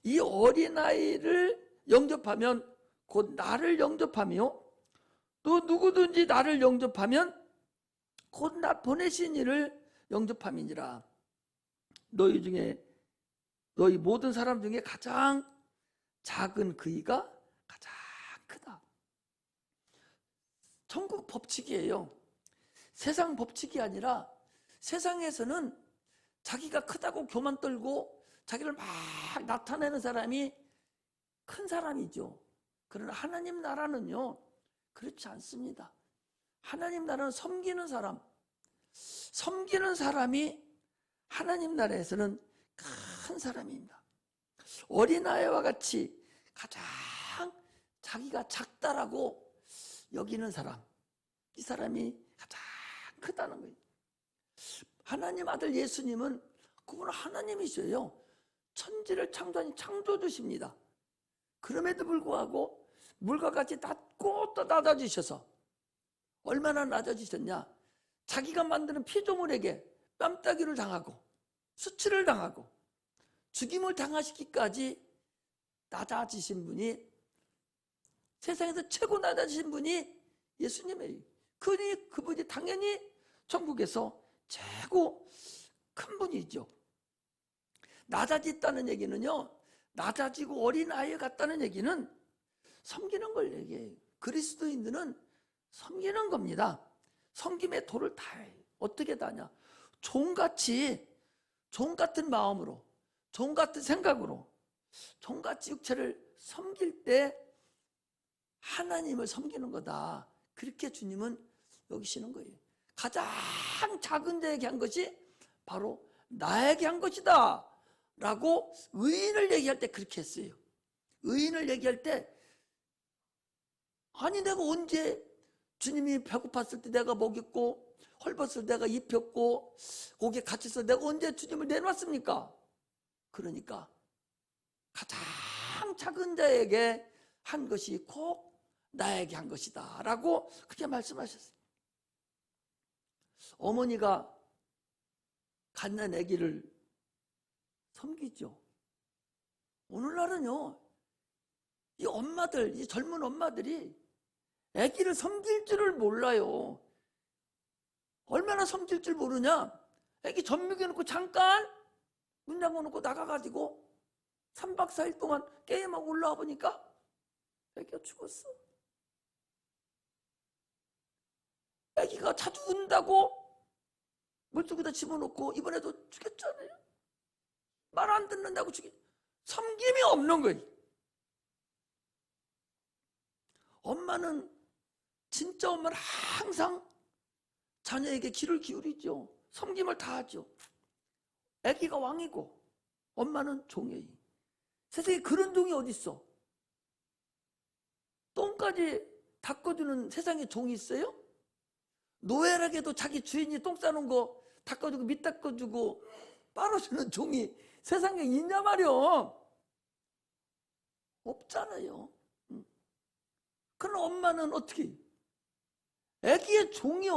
이 어린아이를 영접하면 곧 나를 영접하며 또 누구든지 나를 영접하면 곧 나 보내신 이를 영접함이니라. 너희 모든 사람 중에 가장 작은 그이가 가장 크다. 천국 법칙이에요. 세상 법칙이 아니라 세상에서는 자기가 크다고 교만 떨고 자기를 막 나타내는 사람이 큰 사람이죠. 그러나 하나님 나라는요, 그렇지 않습니다. 하나님 나라는 섬기는 사람이 하나님 나라에서는 큰 사람입니다. 어린아이와 같이 가장 자기가 작다라고 여기는 사람, 이 사람이 가장 크다는 거예요. 하나님 아들 예수님은 그분은 하나님이셔요. 천지를 창조하신 창조주십니다. 그럼에도 불구하고 물과 같이 낮고 또 낮아지셔서 얼마나 낮아지셨냐, 자기가 만드는 피조물에게 뺨따기를 당하고 수치를 당하고 죽임을 당하시기까지 낮아지신 분이, 세상에서 최고 낮아지신 분이 예수님이에요. 그분이 당연히 천국에서 최고 큰 분이죠. 낮아졌다는 얘기는요, 낮아지고 어린아이 같다는 얘기는 섬기는 걸 얘기해요. 그리스도인들은 섬기는 겁니다. 섬김의 도를 다해. 어떻게 다냐? 종같이, 종 같은 마음으로, 종 같은 생각으로, 종같이 육체를 섬길 때 하나님을 섬기는 거다. 그렇게 주님은 여기시는 거예요. 가장 작은 자에게 한 것이 바로 나에게 한 것이다 라고 의인을 얘기할 때 그렇게 했어요. 의인을 얘기할 때, 아니 내가 언제 주님이 배고팠을 때 내가 먹였고 헐벗을 때 내가 입혔고 고기에 갇혀서 내가 언제 주님을 내놨습니까? 그러니까 가장 작은 자에게 한 것이 꼭 나에게 한 것이다 라고 그렇게 말씀하셨어요. 어머니가 갓난 아기를 섬기죠. 오늘날은요, 이 엄마들, 이 젊은 엄마들이 아기를 섬길 줄을 몰라요. 얼마나 섬길 줄 모르냐? 아기 젖 먹여놓고 잠깐 문 잠궈놓고 나가가지고 3박 4일 동안 게임하고 올라와 보니까 아기가 죽었어. 아기가 자주 운다고 물속에다 집어넣고 이번에도 죽였잖아요. 말 안 듣는다고 섬김이 없는 거예요. 엄마는, 진짜 엄마는 항상 자녀에게 귀를 기울이죠. 섬김을 다하죠. 아기가 왕이고 엄마는 종이에요. 세상에 그런 종이 어디 있어? 똥까지 닦아주는 세상에 종이 있어요? 노예라게도 자기 주인이 똥 싸는 거 닦아주고 밑 닦아주고 빨아주는 종이 세상에 있냐 말이요. 없잖아요. 그럼 엄마는 어떻게? 아기의 종이요.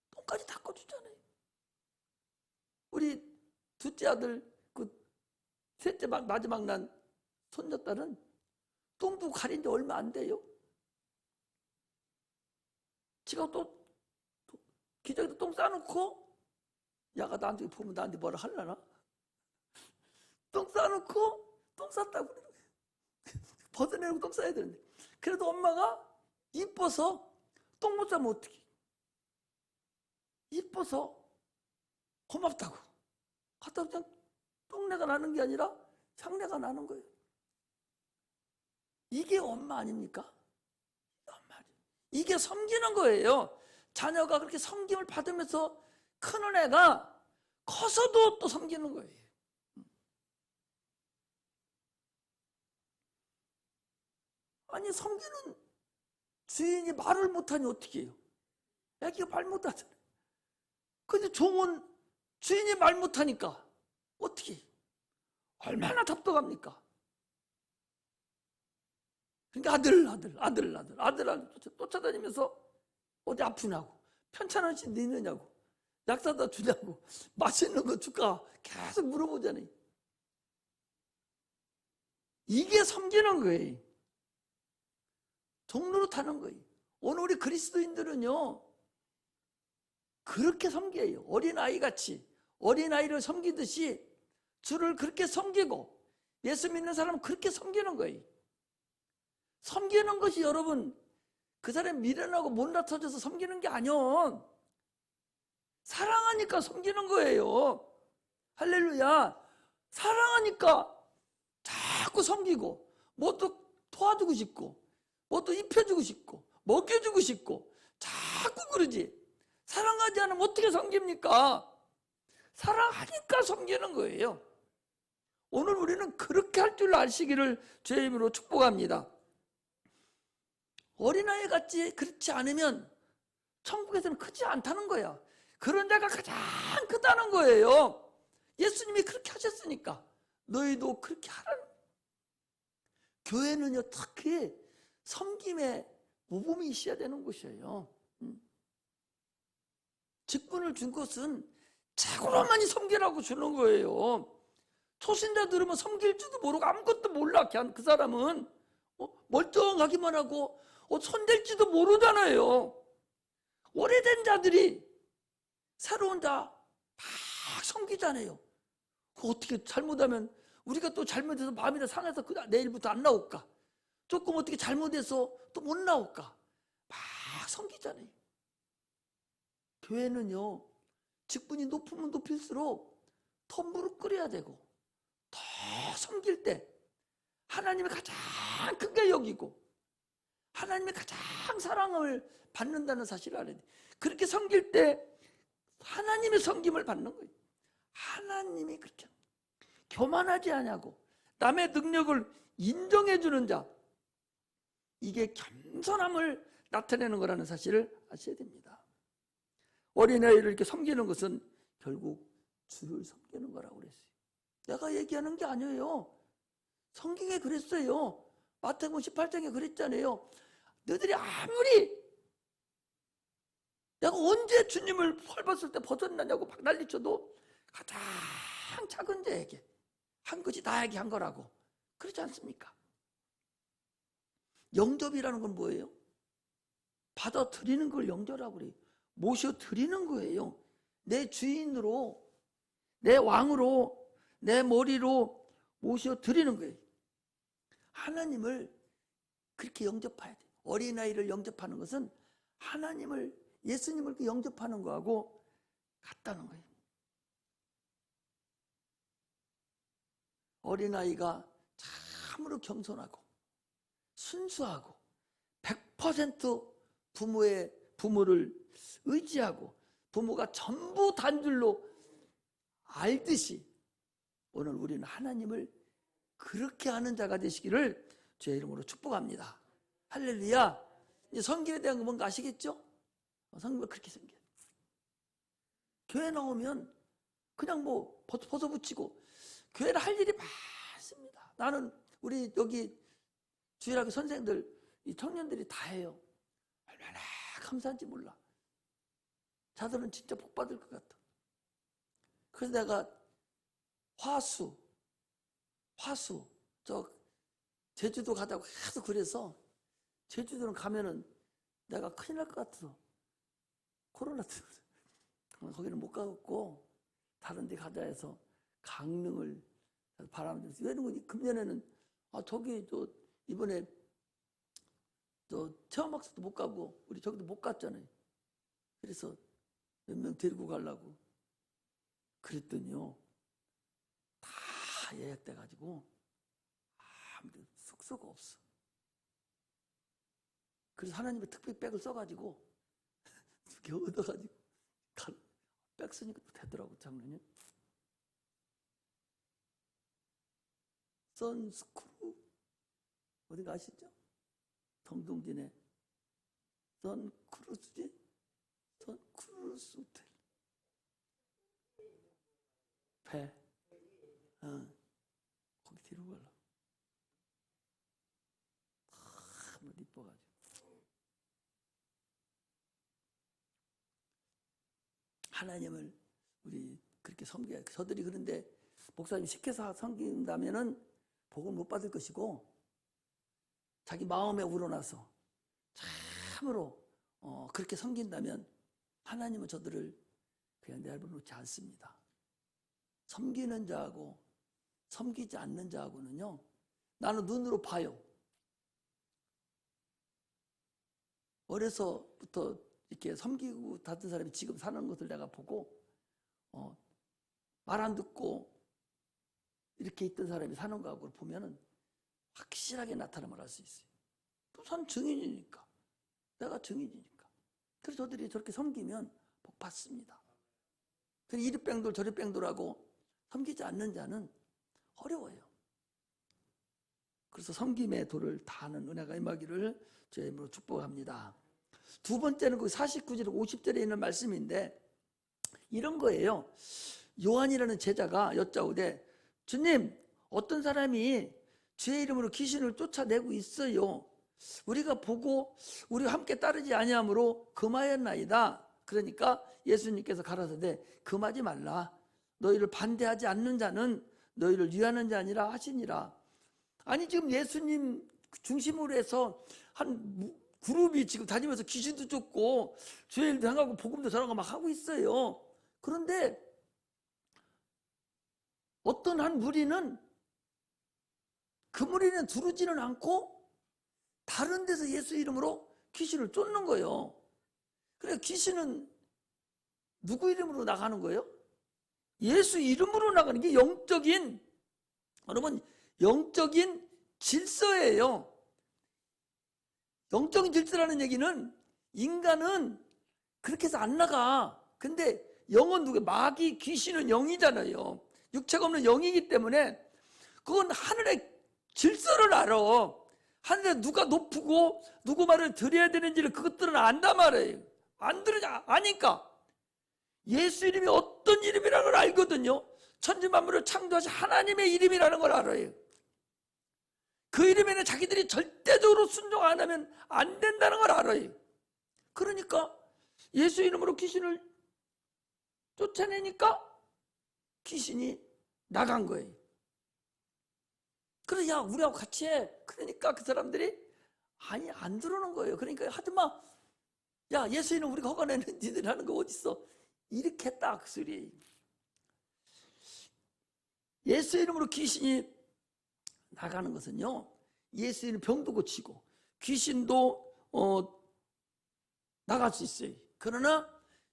똥까지 닦아주잖아요. 우리 둘째 아들, 셋째 마지막 난 손녀딸은 똥도 가린 지 얼마 안 돼요. 지가 또 기저귀도 똥 싸놓고, 야가 나한테 보면 나한테 뭐라 하려나? 똥 싸놓고 똥 쌌다고 그래. 벗어내고 똥 싸야 되는데. 그래도 엄마가 이뻐서 똥 못 싸면 어떡해? 이뻐서 고맙다고 갖다 그냥 똥내가 나는 게 아니라 향내가 나는 거예요. 이게 엄마 아닙니까? 이게 섬기는 거예요. 자녀가 그렇게 섬김을 받으면서 크는 애가 커서도 또 섬기는 거예요. 아니 섬기는 주인이 말을 못하니 어떻게 해요? 애기가 말 못하잖아요. 근데 종은 주인이 말 못하니까 어떻게 해요? 얼마나 답답합니까? 그러니까 아들 쫓아다니면서 어디 아프냐고, 편찮으시 니느냐고, 약 사다 주냐고, 맛있는 거 줄까 계속 물어보잖아요. 이게 섬기는 거예요. 종로로 타는 거예요. 오늘 우리 그리스도인들은요 그렇게 섬겨요. 어린아이같이 어린아이를 섬기듯이 주를 그렇게 섬기고, 예수 믿는 사람은 그렇게 섬기는 거예요. 섬기는 것이 여러분 그 사람 미련하고 못나 터져서 섬기는 게 아니요. 사랑하니까 섬기는 거예요. 할렐루야. 사랑하니까 자꾸 섬기고, 뭣도 도와주고 싶고, 뭣도 입혀주고 싶고, 먹여주고 싶고, 자꾸 그러지. 사랑하지 않으면 어떻게 섬깁니까? 사랑하니까 섬기는 거예요. 오늘 우리는 그렇게 할 줄 아시기를 주의 이름으로 축복합니다. 어린아이 같이 그렇지 않으면 천국에서는 크지 않다는 거야. 그런 자가 가장 크다는 거예요. 예수님이 그렇게 하셨으니까 너희도 그렇게 하라는. 교회는요 특히 섬김의 모범이 있어야 되는 곳이에요. 직분을 준 것은 최고로 많이 섬기라고 주는 거예요. 초신자 들으면 섬길 줄도 모르고 아무것도 몰라. 그 사람은 멀쩡하기만 하고 손댈지도 모르잖아요. 오래된 자들이 새로운 자 막 섬기잖아요. 어떻게 잘못하면 우리가 또 잘못해서 마음이 다 상해서 내일부터 안 나올까? 조금 어떻게 잘못해서 또 못 나올까? 막 섬기잖아요. 교회는요, 직분이 높으면 높일수록 더 무릎 꿇어야 되고, 더 섬길 때 하나님이 가장 크게 여기고 하나님이 가장 사랑을 받는다는 사실을 알아야 돼. 그렇게 섬길 때 하나님의 섬김을 받는 거예요. 하나님이 그렇게 교만하지 않냐고 남의 능력을 인정해 주는 자, 이게 겸손함을 나타내는 거라는 사실을 아셔야 됩니다. 어린아이를 이렇게 섬기는 것은 결국 주를 섬기는 거라고 그랬어요. 내가 얘기하는 게 아니에요. 성경에 그랬어요. 마태복음 18장에 그랬잖아요. 너희들이 아무리 내가 언제 주님을 헐벗을 때 벗어났냐고 막 난리쳐도 가장 작은 자에게 한 것이 나에게 한 거라고. 그렇지 않습니까? 영접이라는 건 뭐예요? 받아들이는 걸 영접이라고 그래요. 모셔드리는 거예요. 내 주인으로, 내 왕으로, 내 머리로 모셔드리는 거예요. 하나님을 그렇게 영접해야 돼요. 어린아이를 영접하는 것은 하나님을, 예수님을 영접하는 거하고 같다는 거예요. 어린아이가 참으로 겸손하고 순수하고 100% 부모를 의지하고 부모가 전부 단줄로 알듯이 오늘 우리는 하나님을 그렇게 하는 자가 되시기를 주의 이름으로 축복합니다. 할렐루야. 이제 성경에 대한 거 뭔가 아시겠죠? 성경을 그렇게 섬겨요. 교회 나오면 그냥 뭐 벗어붙이고 교회를 할 일이 많습니다. 나는 우리 여기 주일학교 선생들, 이 청년들이 다 해요. 얼마나 감사한지 몰라. 자들은 진짜 복 받을 것 같아. 그래서 내가 화수 저 제주도 가자고 계속 그래서 제주도는 가면은 내가 큰일 날 것 같아서 코로나 때문에 거기는 못 가고 다른 데 가자 해서 강릉을 바람을 왜냐면 금년에는 저기 저 이번에 저 체험학습도 못 가고 우리 저기도 못 갔잖아요. 그래서 몇 명 데리고 가려고 그랬더니요 다 예약돼 가지고 아무도 숙소가 없어. 그래서 하나님의 특별백을 써가지고 두 개 얻어가지고 백 쓰니까 또 되더라고. 작년에 선스크루 어디가 아시죠? 동동진에 선크루스지? 선크루스 호텔 배 거기 데리고 가려고 너무 이뻐가지고 하나님을 우리 그렇게 섬겨야. 저들이 그런데 목사님 시켜서 섬긴다면은 복을 못 받을 것이고 자기 마음에 우러나서 참으로 그렇게 섬긴다면 하나님은 저들을 그냥 내버려놓지 않습니다. 섬기는 자하고 섬기지 않는 자하고는요, 나는 눈으로 봐요. 어려서부터 이렇게 섬기고 다른 사람이 지금 사는 것을 내가 보고 말 안 듣고 이렇게 있던 사람이 사는 거하고 보면은 확실하게 나타남을 알 수 있어요. 선 증인이니까. 내가 증인이니까. 그래서 저들이 저렇게 섬기면 복 받습니다. 그래서 이리 뺑돌 저리 뺑돌하고 섬기지 않는 자는 어려워요. 그래서 섬김의 도를 다하는 은혜가 임하기를 주의 이름으로 축복합니다. 두 번째는 그 49절 50절에 있는 말씀인데 이런 거예요. 요한이라는 제자가 여짜오되 주님, 어떤 사람이 주의 이름으로 귀신을 쫓아내고 있어요. 우리가 보고 우리가 함께 따르지 아니하므로 금하였나이다. 그러니까 예수님께서 가라사대 금하지 말라. 너희를 반대하지 않는 자는 너희를 위하는 자 아니라 하시니라. 아니 지금 예수님 중심으로 해서 한 그룹이 지금 다니면서 귀신도 쫓고 주의 일도 행하고 복음도 전하고 막 하고 있어요. 그런데 어떤 한 무리는 그 무리는 두르지는 않고 다른 데서 예수 이름으로 귀신을 쫓는 거예요. 그래 귀신은 누구 이름으로 나가는 거예요? 예수 이름으로 나가는 게 영적인, 여러분 영적인 질서예요. 영적인 질서라는 얘기는 인간은 그렇게 해서 안 나가. 근데 영은 누구? 마귀, 귀신은 영이잖아요. 육체가 없는 영이기 때문에 그건 하늘의 질서를 알아. 하늘에 누가 높고 누구 말을 들어야 되는지를 그것들은 안단 말이에요. 안 들으냐? 아니까. 예수 이름이 어떤 이름이라는 걸 알거든요. 천지 만물을 창조하신 하나님의 이름이라는 걸 알아요. 그 이름에는 자기들이 절대적으로 순종 안 하면 안 된다는 걸 알아요. 그러니까 예수 이름으로 귀신을 쫓아내니까 귀신이 나간 거예요. 그래, 야, 우리하고 같이 해. 그러니까 그 사람들이 아니, 안 들어오는 거예요. 그러니까 하지 마. 야, 예수 이름 우리가 허가내는 니들 하는 거 어딨어? 이렇게 딱 소리. 예수 이름으로 귀신이 나가는 것은요, 예수 이름 병도 고치고 귀신도 나갈 수 있어요. 그러나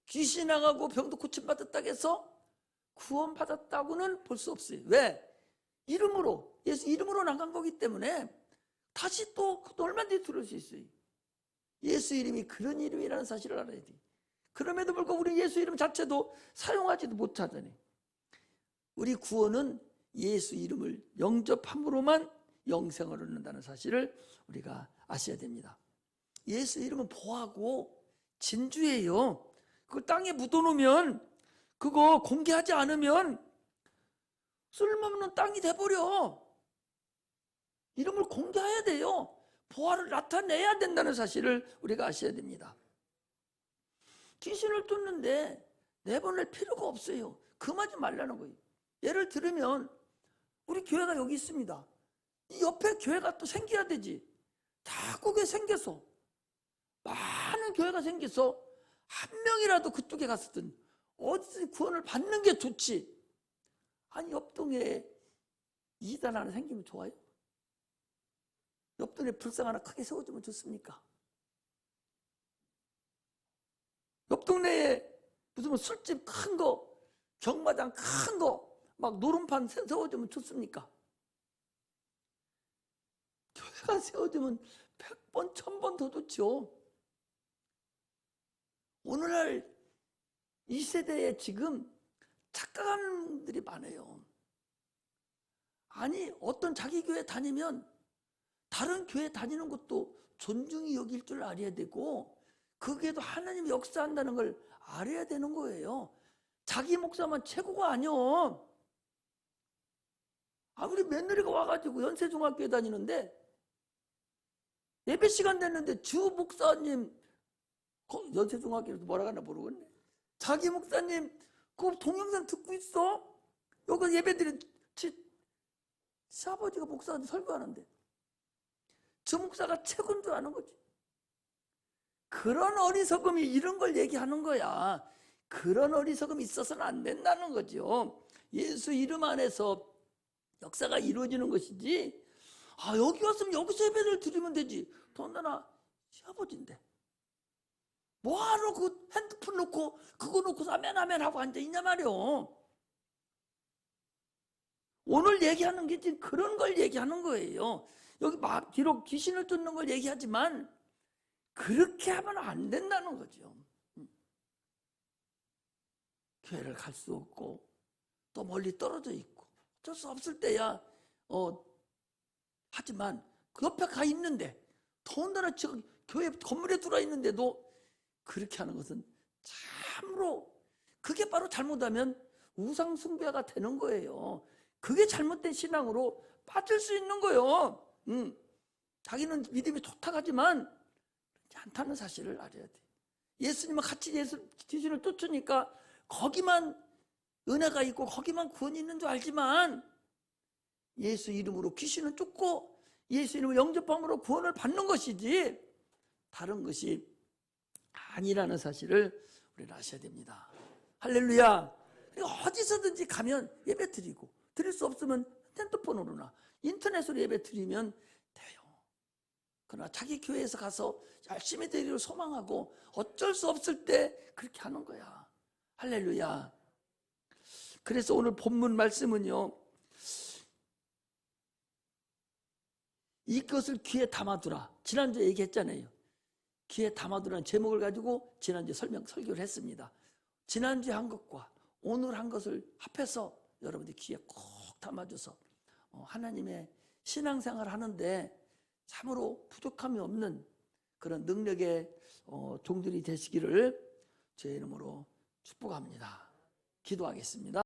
귀신 나가고 병도 고침받았다고 해서 구원받았다고는 볼 수 없어요. 왜? 이름으로, 예수 이름으로 나간 거기 때문에 다시 또 얼마 뒤에 들을 수 있어요. 예수 이름이 그런 이름이라는 사실을 알아야 돼. 그럼에도 불구하고 우리 예수 이름 자체도 사용하지도 못하잖아요. 우리 구원은 예수 이름을 영접함으로만 영생을 얻는다는 사실을 우리가 아셔야 됩니다. 예수 이름은 보하고 진주예요. 그걸 땅에 묻어놓으면, 그거 공개하지 않으면 쓸모없는 땅이 돼버려. 이름을 공개해야 돼요. 보화를 나타내야 된다는 사실을 우리가 아셔야 됩니다. 귀신을 쫓는데 내보낼 필요가 없어요. 금하지 말라는 거예요. 예를 들면 우리 교회가 여기 있습니다. 이 옆에 교회가 또 생겨야 되지. 자꾸 그게 생겨서, 많은 교회가 생겨서 한 명이라도 그쪽에 갔었든 어디서 구원을 받는 게 좋지. 아니, 옆동에 이단 하나 생기면 좋아요? 옆동에 불상 하나 크게 세워주면 좋습니까? 옆 동네에 무슨 술집 큰 거, 경마장 큰 거, 막 노름판 세워주면 좋습니까? 교회가 세워주면 100번, 1000번 더 좋죠. 오늘날 이 세대에 지금 착각하는 분들이 많아요. 아니, 어떤 자기 교회 다니면 다른 교회 다니는 것도 존중이 여길 줄 알아야 되고, 그게도 하나님이 역사한다는 걸 알아야 되는 거예요. 자기 목사만 최고가 아니요. 우리 며느리가 와가지고 연세중학교에 다니는데 예배 시간 됐는데 주 목사님, 연세중학교에서 뭐라 하나 모르겠네. 자기 목사님 그 동영상 듣고 있어. 여기 예배드린 시아버지가 목사한테 설교하는데 저 목사가 최고인 줄 아는 거지. 그런 어리석음이 이런 걸 얘기하는 거야. 그런 어리석음이 있어서는 안 된다는 거죠. 예수 이름 안에서 역사가 이루어지는 것이지, 여기 왔으면 여기서 예배를 드리면 되지. 더군다나 시아버지인데 뭐하러 그 핸드폰 놓고 그거 놓고서 아멘 아멘 하고 앉아있냐 말이오. 오늘 얘기하는 게 지금 그런 걸 얘기하는 거예요. 여기 비록 귀신을 쫓는 걸 얘기하지만 그렇게 하면 안 된다는 거죠. 교회를 갈 수 없고 또 멀리 떨어져 있고 어쩔 수 없을 때야 하지만 그 옆에 가 있는데, 더군다나 지금 교회 건물에 들어와 있는데도 그렇게 하는 것은 참으로, 그게 바로 잘못하면 우상 숭배가 되는 거예요. 그게 잘못된 신앙으로 빠질 수 있는 거예요. 자기는 믿음이 좋다고 하지만 그렇지 않다는 사실을 알아야 돼. 예수님은 같이 귀신을 쫓으니까 거기만 은혜가 있고 거기만 구원이 있는 줄 알지만, 예수 이름으로 귀신을 쫓고 예수 이름을 영접함으로 구원을 받는 것이지, 다른 것이 아니라는 사실을 우리는 아셔야 됩니다. 할렐루야. 그러니까 어디서든지 가면 예배 드리고, 드릴 수 없으면 핸드폰으로나 인터넷으로 예배 드리면 돼요. 그러나 자기 교회에서 가서 열심히 드리기를 소망하고 어쩔 수 없을 때 그렇게 하는 거야. 할렐루야. 그래서 오늘 본문 말씀은요, 이것을 귀에 담아두라. 지난주에 얘기했잖아요. 귀에 담아두라는 제목을 가지고 지난주에 설교를 했습니다. 지난주에 한 것과 오늘 한 것을 합해서 여러분들 귀에 꼭 담아줘서 하나님의 신앙생활 하는데 참으로 부족함이 없는 그런 능력의 종들이 되시기를 주의 이름으로 축복합니다. 기도하겠습니다.